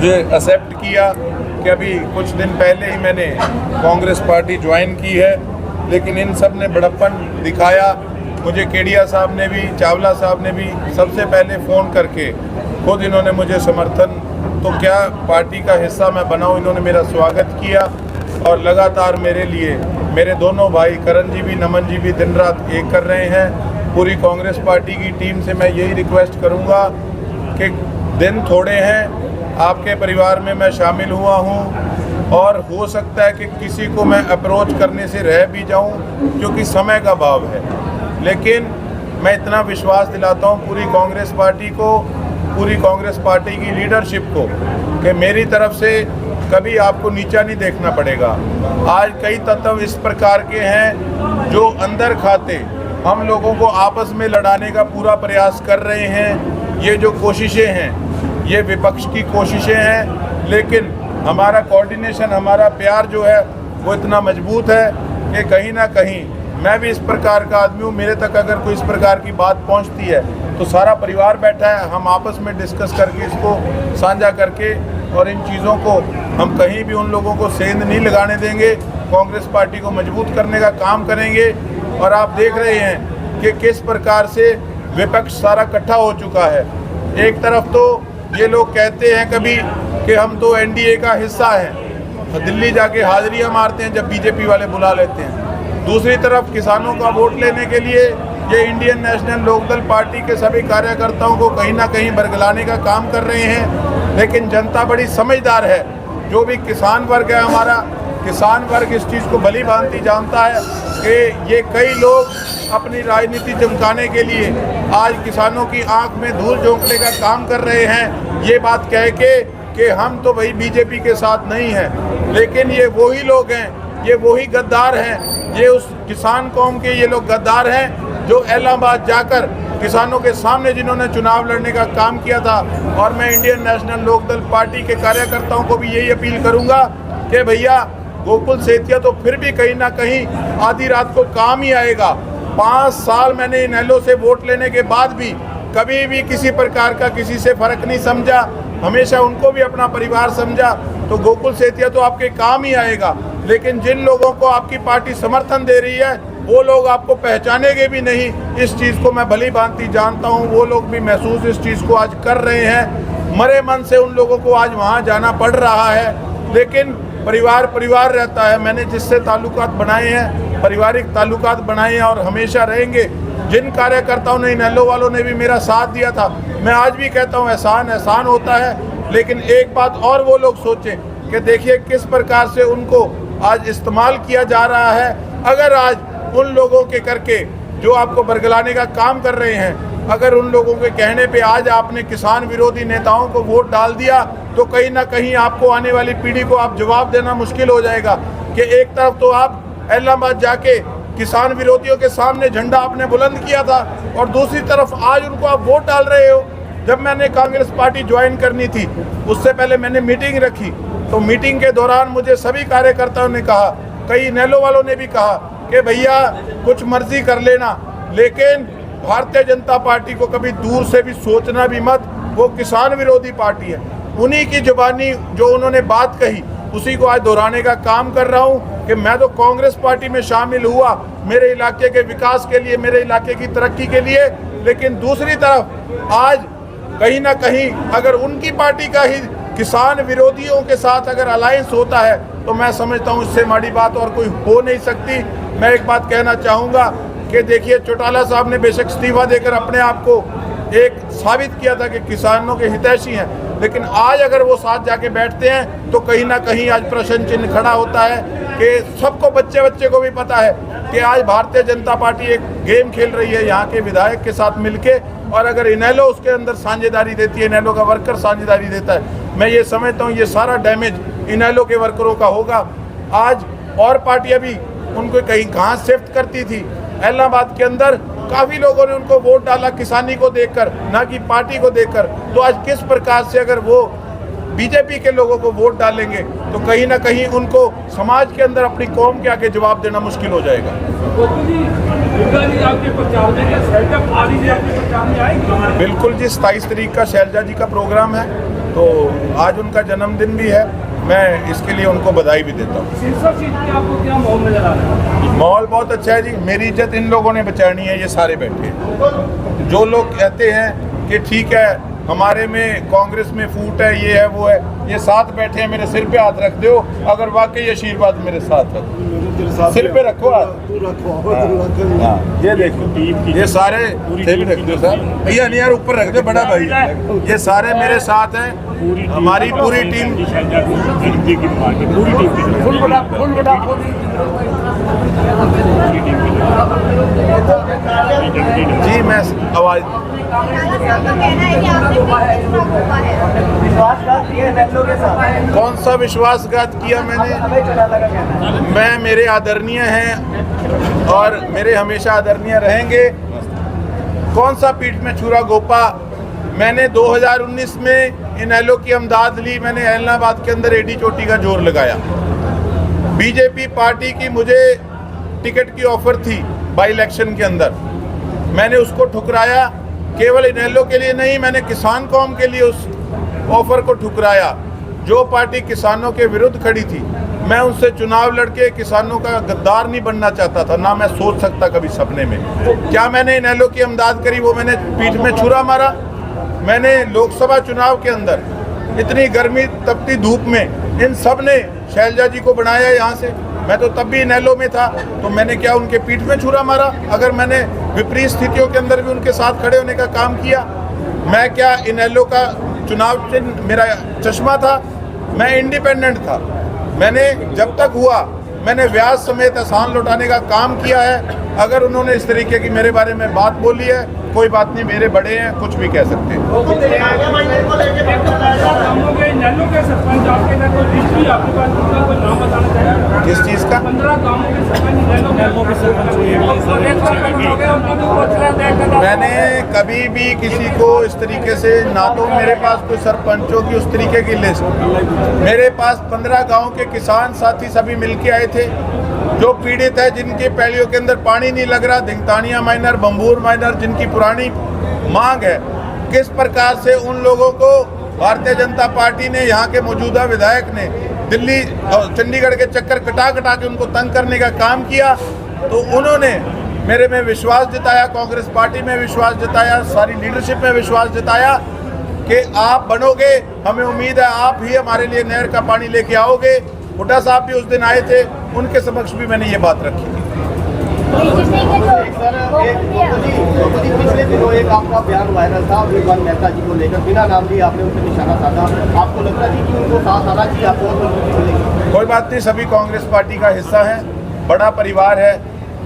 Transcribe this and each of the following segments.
मुझे एक्सेप्ट किया कि अभी कुछ दिन पहले ही मैंने कांग्रेस पार्टी ज्वाइन की है, लेकिन इन सब ने बड़प्पन दिखाया। मुझे केडिया साहब ने भी, चावला साहब ने भी सबसे पहले फ़ोन करके खुद इन्होंने मुझे समर्थन, तो क्या पार्टी का हिस्सा मैं बनाऊं, इन्होंने मेरा स्वागत किया और लगातार मेरे लिए मेरे दोनों भाई करण जी भी, नमन जी भी दिन रात एक कर रहे हैं। पूरी कांग्रेस पार्टी की टीम से मैं यही रिक्वेस्ट करूंगा कि दिन थोड़े हैं, आपके परिवार में मैं शामिल हुआ हूं और हो सकता है कि किसी को मैं अप्रोच करने से रह भी जाऊं क्योंकि समय का अभाव है, लेकिन मैं इतना विश्वास दिलाता हूं पूरी कांग्रेस पार्टी को, पूरी कांग्रेस पार्टी की लीडरशिप को कि मेरी तरफ से कभी आपको नीचा नहीं देखना पड़ेगा। आज कई तत्व इस प्रकार के हैं जो अंदर खाते हम लोगों को आपस में लड़ाने का पूरा प्रयास कर रहे हैं। ये जो कोशिशें हैं ये विपक्ष की कोशिशें हैं, लेकिन हमारा कोऑर्डिनेशन, हमारा प्यार जो है वो इतना मजबूत है कि कहीं ना कहीं मैं भी इस प्रकार का आदमी हूँ। मेरे तक अगर कोई इस प्रकार की बात पहुँचती है तो सारा परिवार बैठा है, हम आपस में डिस्कस करके इसको साझा करके और इन चीज़ों को हम कहीं भी उन लोगों को सेंध नहीं लगाने देंगे। कांग्रेस पार्टी को मजबूत करने का काम करेंगे। और आप देख रहे हैं कि किस प्रकार से विपक्ष सारा इकट्ठा हो चुका है। एक तरफ तो ये लोग कहते हैं कभी कि हम तो एनडीए का हिस्सा हैं, दिल्ली जाके हाजिरियाँ मारते हैं जब बीजेपी वाले बुला लेते हैं। दूसरी तरफ किसानों का वोट लेने के लिए ये इंडियन नेशनल लोकदल पार्टी के सभी कार्यकर्ताओं को कहीं ना कहीं बरगलाने का काम कर रहे हैं। लेकिन जनता बड़ी समझदार है, जो भी किसान वर्ग है हमारा, किसान वर्ग इस चीज़ को भली भांति जानता है कि ये कई लोग अपनी राजनीति चमकाने के लिए आज किसानों की आंख में धूल झोंकने का काम कर रहे हैं, ये बात कह के कि हम तो भाई बीजेपी के साथ नहीं हैं। लेकिन ये वही लोग हैं, ये वही गद्दार हैं, ये उस किसान कौम के ये लोग गद्दार हैं जो इलाहाबाद जाकर किसानों के सामने जिन्होंने चुनाव लड़ने का काम किया था। और मैं इंडियन नेशनल लोकदल पार्टी के कार्यकर्ताओं को भी यही अपील करूंगा कि भैया गोकुल सेतिया तो फिर भी कहीं ना कहीं आधी रात को काम ही आएगा। 5 साल मैंने इनेलो से वोट लेने के बाद भी कभी भी किसी प्रकार का किसी से फर्क नहीं समझा, हमेशा उनको भी अपना परिवार समझा। तो गोकुल सेतिया तो आपके काम ही आएगा, लेकिन जिन लोगों को आपकी पार्टी समर्थन दे रही है वो लोग आपको पहचानेंगे भी नहीं। इस चीज़ को मैं भली भांति जानता हूँ, वो लोग भी महसूस इस चीज़ को आज कर रहे हैं। मरे मन से उन लोगों को आज वहाँ जाना पड़ रहा है, लेकिन परिवार परिवार रहता है। मैंने जिससे ताल्लुकात बनाए हैं, पारिवारिक ताल्लुकात बनाए हैं और हमेशा रहेंगे। जिन कार्यकर्ताओं ने, इनेलो वालों ने भी मेरा साथ दिया था, मैं आज भी कहता हूँ एहसान एहसान होता है। लेकिन एक बात और वो लोग सोचें कि देखिए किस प्रकार से उनको आज इस्तेमाल किया जा रहा है। अगर आज उन लोगों के करके जो आपको बरगलाने का काम कर रहे हैं, अगर उन लोगों के कहने पे आज आपने किसान विरोधी नेताओं को वोट डाल दिया तो कहीं ना कहीं आपको आने वाली पीढ़ी को आप जवाब देना मुश्किल हो जाएगा कि एक तरफ तो आप इलाहाबाद जाके किसान विरोधियों के सामने झंडा आपने बुलंद किया था और दूसरी तरफ आज उनको आप वोट डाल रहे हो। जब मैंने कांग्रेस पार्टी ज्वाइन करनी थी उससे पहले मैंने मीटिंग रखी, तो मीटिंग के दौरान मुझे सभी कार्यकर्ताओं ने कहा, कई इनेलो वालों ने भी कहा कि भैया कुछ मर्जी कर लेना, लेकिन भारतीय जनता पार्टी को कभी दूर से भी सोचना भी मत, वो किसान विरोधी पार्टी है। उन्हीं की जुबानी जो उन्होंने बात कही उसी को आज दोहराने का काम कर रहा हूँ कि मैं तो कांग्रेस पार्टी में शामिल हुआ मेरे इलाके के विकास के लिए, मेरे इलाके की तरक्की के लिए, लेकिन दूसरी तरफ आज कहीं ना कहीं अगर उनकी पार्टी का ही किसान विरोधियों के साथ अगर अलायंस होता है तो मैं समझता हूँ इससे बड़ी बात और कोई हो नहीं सकती। मैं एक बात कहना चाहूँगा कि देखिए चौटाला साहब ने बेशक इस्तीफा देकर अपने आप को एक साबित किया था कि किसानों के हितैषी हैं, लेकिन आज अगर वो साथ जाके बैठते हैं तो कहीं ना कहीं आज प्रश्न चिन्ह खड़ा होता है कि सबको, बच्चे बच्चे को भी पता है कि आज भारतीय जनता पार्टी एक गेम खेल रही है यहाँ के विधायक के साथ मिलके, और अगर इनेलो उसके अंदर साझेदारी देती है, इनेलो का वर्कर साझेदारी देता है, मैं ये समझता हूँ ये सारा डैमेज इनेलो के वर्करों का होगा। आज और पार्टियाँ भी उनको कहीं कहाँ शिफ्ट करती थी, इलाहाबाद के अंदर काफ़ी लोगों ने उनको वोट डाला किसानी को देखकर, ना कि पार्टी को देखकर। तो आज किस प्रकार से अगर वो बीजेपी के लोगों को वोट डालेंगे तो कहीं ना कहीं उनको समाज के अंदर अपनी कौम के आगे जवाब देना मुश्किल हो जाएगा। बिल्कुल जी, 27 तारीख का शैलजा जी का प्रोग्राम है तो आज उनका जन्मदिन भी है, मैं इसके लिए उनको बधाई भी देता हूँ। आपको क्या माहौल नजर आ रहा है? माहौल बहुत अच्छा है जी। मेरी इज्जत इन लोगों ने बचानी है, ये सारे बैठे हैं। जो लोग कहते हैं कि ठीक है हमारे में कांग्रेस में फूट है, ये है वो है, ये साथ बैठे हैं, मेरे सिर पे हाथ रख दो अगर वाकई आशीर्वाद मेरे साथ है, सिर पे रखो हाथ। हाँ, ये देखो ये सारे रख दो सर, भैया नहीं यार ऊपर रख दो बड़ा भाई, ये सारे मेरे साथ हैं, हमारी पूरी टीम। जी मैं आवाज कौन सा विश्वासघात किया मैंने? मैं मेरे आदरणीय हैं और मेरे हमेशा आदरणीय रहेंगे। कौन सा पीठ में छुरा गोपा? मैंने 2019 में इनेलो की अमदाद ली, मैंने ऐलनाबाद के अंदर एडी चोटी का जोर लगाया। बीजेपी पार्टी की मुझे टिकट की ऑफर थी बाई इलेक्शन के अंदर, मैंने उसको ठुकराया। केवल इनेलो के लिए नहीं, मैंने किसान कौम के लिए उस ऑफर को ठुकराया। जो पार्टी किसानों के विरुद्ध खड़ी थी, मैं उनसे चुनाव लड़के किसानों का गद्दार नहीं बनना चाहता था, ना मैं सोच सकता कभी सपने में। क्या मैंने इनेलो की अमदाद करी, वो मैंने पीठ में छुरा मारा? मैंने लोकसभा चुनाव के अंदर इतनी गर्मी तपती धूप में इन सब ने शैलजा जी को बनाया यहाँ से, मैं तो तब भी इनेलो में था, तो मैंने क्या उनके पीठ में छुरा मारा? अगर मैंने विपरीत स्थितियों के अंदर भी उनके साथ खड़े होने का काम किया, मैं क्या इनेलो का चुनाव चिन्ह मेरा चश्मा था? मैं इंडिपेंडेंट था। मैंने जब तक हुआ मैंने ब्याज समेत एहसान लौटाने का काम किया है। अगर उन्होंने इस तरीके की मेरे बारे में बात बोली है, कोई बात नहीं, मेरे बड़े हैं, कुछ भी कह सकते हैं। किस चीज़ का? मैंने कभी भी किसी को इस तरीके से, ना तो मेरे पास कोई सरपंचों की उस तरीके की लिस्ट, मेरे पास 15 गांव के किसान साथी सभी मिलके आए थे जो पीड़ित है, जिनकी पैलियों के अंदर पानी नहीं लग रहा, धिंगतानिया माइनर, बम्बूर माइनर, जिनकी पुरानी मांग है। किस प्रकार से उन लोगों को भारतीय जनता पार्टी ने, यहाँ के मौजूदा विधायक ने दिल्ली और चंडीगढ़ के चक्कर कटा कटा के उनको तंग करने का काम किया, तो उन्होंने मेरे में विश्वास जताया, कांग्रेस पार्टी में विश्वास जताया, सारी लीडरशिप में विश्वास जताया कि आप बनोगे, हमें उम्मीद है आप ही हमारे लिए नहर का पानी लेके आओगे। हुड्डा साहब भी उस दिन आए थे, उनके समक्ष भी मैंने ये बात रखी थी। पिछले दिनों एक आपका बयान वायरल था विवान मेहता जी को लेकर, बिना नाम लिए आपने उनसे निशाना साधा। आपको लगता है कि उनको साथ आना चाहिए? आपको कोई बात नहीं, सभी कांग्रेस पार्टी का हिस्सा है, बड़ा परिवार है,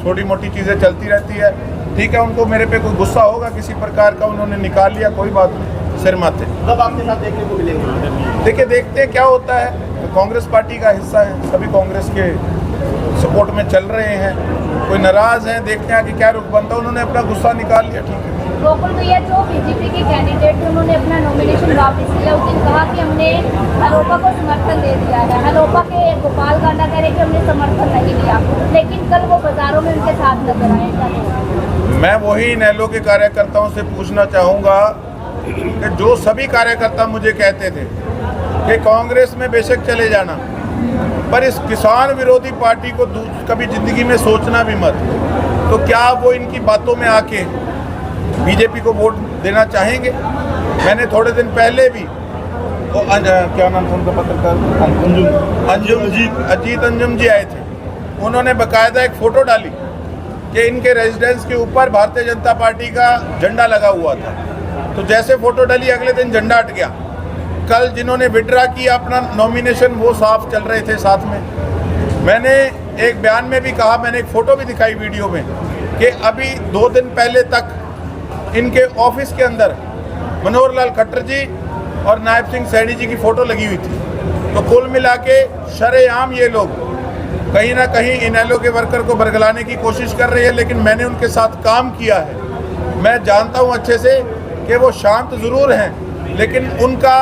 छोटी मोटी चीज़ें चलती रहती है। ठीक है, उनको मेरे पे कोई गुस्सा होगा किसी प्रकार का, उन्होंने निकाल लिया, कोई बात नहीं, सिर माथे। कब आपके साथ देखने को मिलेंगे? देखिए, देखते हैं क्या होता है। तो कांग्रेस पार्टी का हिस्सा है, सभी कांग्रेस के सपोर्ट में चल रहे हैं, कोई नाराज हैं, देखते हैं कि क्या रुख बनता है। उन्होंने अपना गुस्सा निकाल लिया, ठीक है। गोकुल भैया जो बीजेपी के कैंडिडेट थे, उन्होंने अपना नॉमिनेशन वापस लिया। उस दिन कहा कि हमने हलोपा को समर्थन दे दिया है। हलोपा के गोपाल गांडा कह रहे कि हमने समर्थन नहीं दिया, लेकिन कल वो बाजारों में उनके साथ नजर आए। मैं वही इनेलो के कार्यकर्ताओं से पूछना चाहूँगा कि जो सभी कार्यकर्ता मुझे कहते थे कि कांग्रेस में बेशक चले जाना, पर इस किसान विरोधी पार्टी को कभी ज़िंदगी में सोचना भी मत, तो क्या वो इनकी बातों में आके बीजेपी को वोट देना चाहेंगे? मैंने थोड़े दिन पहले भी वो क्या नाम था उनका पत्रकार, अजीत अंजुम जी आए थे। उन्होंने बाकायदा एक फ़ोटो डाली कि इनके रेजिडेंस के ऊपर भारतीय जनता पार्टी का झंडा लगा हुआ था। तो जैसे फ़ोटो डाली, अगले दिन झंडा हट गया। कल जिन्होंने विड्रा किया अपना नॉमिनेशन, वो साफ चल रहे थे साथ में। मैंने एक बयान में भी कहा, मैंने एक फ़ोटो भी दिखाई वीडियो में, कि अभी 2 दिन पहले तक इनके ऑफिस के अंदर मनोहर लाल खट्टर जी और नायब सिंह सैनी जी की फ़ोटो लगी हुई थी। तो कुल मिला के शरेआम ये लोग कहीं ना कहीं इनेलो के वर्कर को बरगलाने की कोशिश कर रहे हैं, लेकिन मैंने उनके साथ काम किया है। मैं जानता हूं अच्छे से कि वो शांत ज़रूर हैं, लेकिन उनका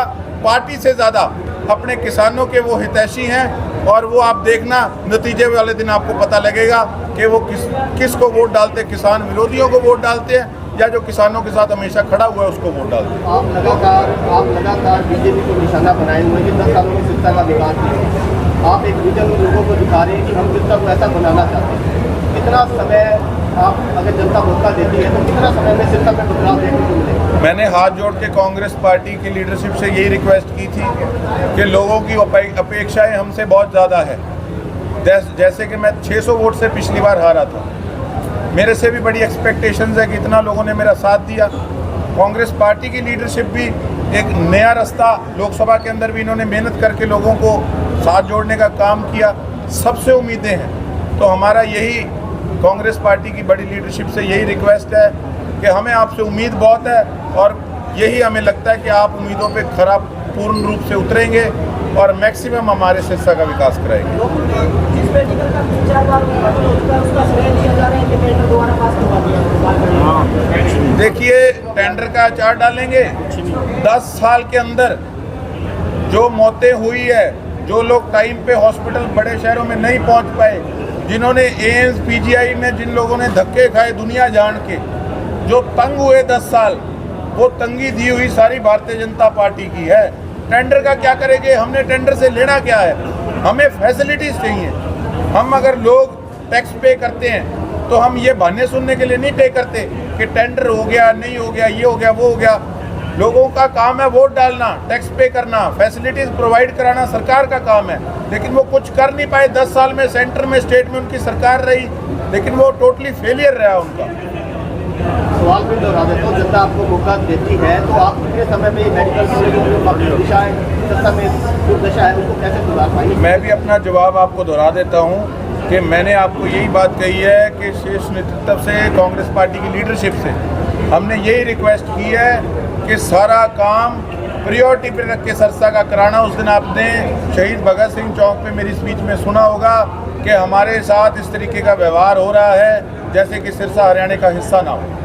पार्टी से ज़्यादा अपने किसानों के वो हितैषी हैं। और वो आप देखना, नतीजे वाले दिन आपको पता लगेगा कि वो किसको वोट डालते, किसान विरोधियों को वोट डालते हैं या जो किसानों के साथ हमेशा खड़ा हुआ है उसको वोट डाल दें। आप लगातार बीजेपी को निशाना बनाए हुए कि 10 सालों में सिरसा का विकास किया। आप एक विजन लोगों को दिखा रहे हैं कि हम सिरसा को ऐसा बनाना चाहते हैं। कितना समय आप अगर जनता मौका देती है तो कितना समय में सिरसा में बदलाव देखने को मिलेगा? मैंने हाथ जोड़ के कांग्रेस पार्टी की लीडरशिप से यही रिक्वेस्ट की थी कि लोगों की अपेक्षाएं हमसे बहुत ज़्यादा है। जैसे कि मैं 600 वोट से पिछली बार हारा था, मेरे से भी बड़ी एक्सपेक्टेशंस है कि इतना लोगों ने मेरा साथ दिया। कांग्रेस पार्टी की लीडरशिप भी एक नया रास्ता, लोकसभा के अंदर भी इन्होंने मेहनत करके लोगों को साथ जोड़ने का काम किया। सबसे उम्मीदें हैं, तो हमारा यही कांग्रेस पार्टी की बड़ी लीडरशिप से यही रिक्वेस्ट है कि हमें आपसे उम्मीद बहुत है और यही हमें लगता है कि आप उम्मीदों पे खरा पूर्ण रूप से उतरेंगे और मैक्सिमम हमारे सिरसा का विकास कराएंगे। देखिए, टेंडर का अचार डालेंगे। 10 साल के अंदर जो मौतें हुई है, जो लोग टाइम पे हॉस्पिटल बड़े शहरों में नहीं पहुंच पाए, जिन्होंने एम्स पीजीआई में जिन लोगों ने धक्के खाए दुनिया जान के, जो तंग हुए 10 साल, वो तंगी दी हुई सारी भारतीय जनता पार्टी की है। टेंडर का क्या करेंगे? हमने टेंडर से लेना क्या है? हमें फैसिलिटीज़ चाहिए। हम अगर लोग टैक्स पे करते हैं तो हम ये बहाने सुनने के लिए नहीं पे करते कि टेंडर हो गया, नहीं हो गया, ये हो गया, वो हो गया। लोगों का काम है वोट डालना, टैक्स पे करना, फैसिलिटीज़ प्रोवाइड कराना सरकार का काम है, लेकिन वो कुछ कर नहीं पाए। 10 साल में सेंटर में, स्टेट में उनकी सरकार रही, लेकिन वो टोटली फेलियर रहा उनका। सवाल भी दोहरा देता हूँ, जनता आपको मौका देती है तो आप कितने समय में मेडिकल कॉलेज दिशा है, सिरसा में जो दशा है उसको कैसे सुधार पाएंगे? मैं भी अपना जवाब आपको दोहरा देता हूँ कि मैंने आपको यही बात कही है कि शीर्ष नेतृत्व से, कांग्रेस पार्टी की लीडरशिप से हमने यही रिक्वेस्ट की है कि सारा काम प्रायोरिटी पे रख के सिरसा का कराना। उस दिन आपने शहीद भगत सिंह चौक पे मेरी स्पीच में सुना होगा कि हमारे साथ इस तरीके का व्यवहार हो रहा है जैसे कि सिरसा हरियाणा का हिस्सा ना हो।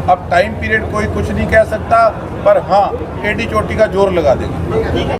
अब टाइम पीरियड कोई कुछ नहीं कह सकता, पर हाँ, एडी चोटी का जोर लगा देगा।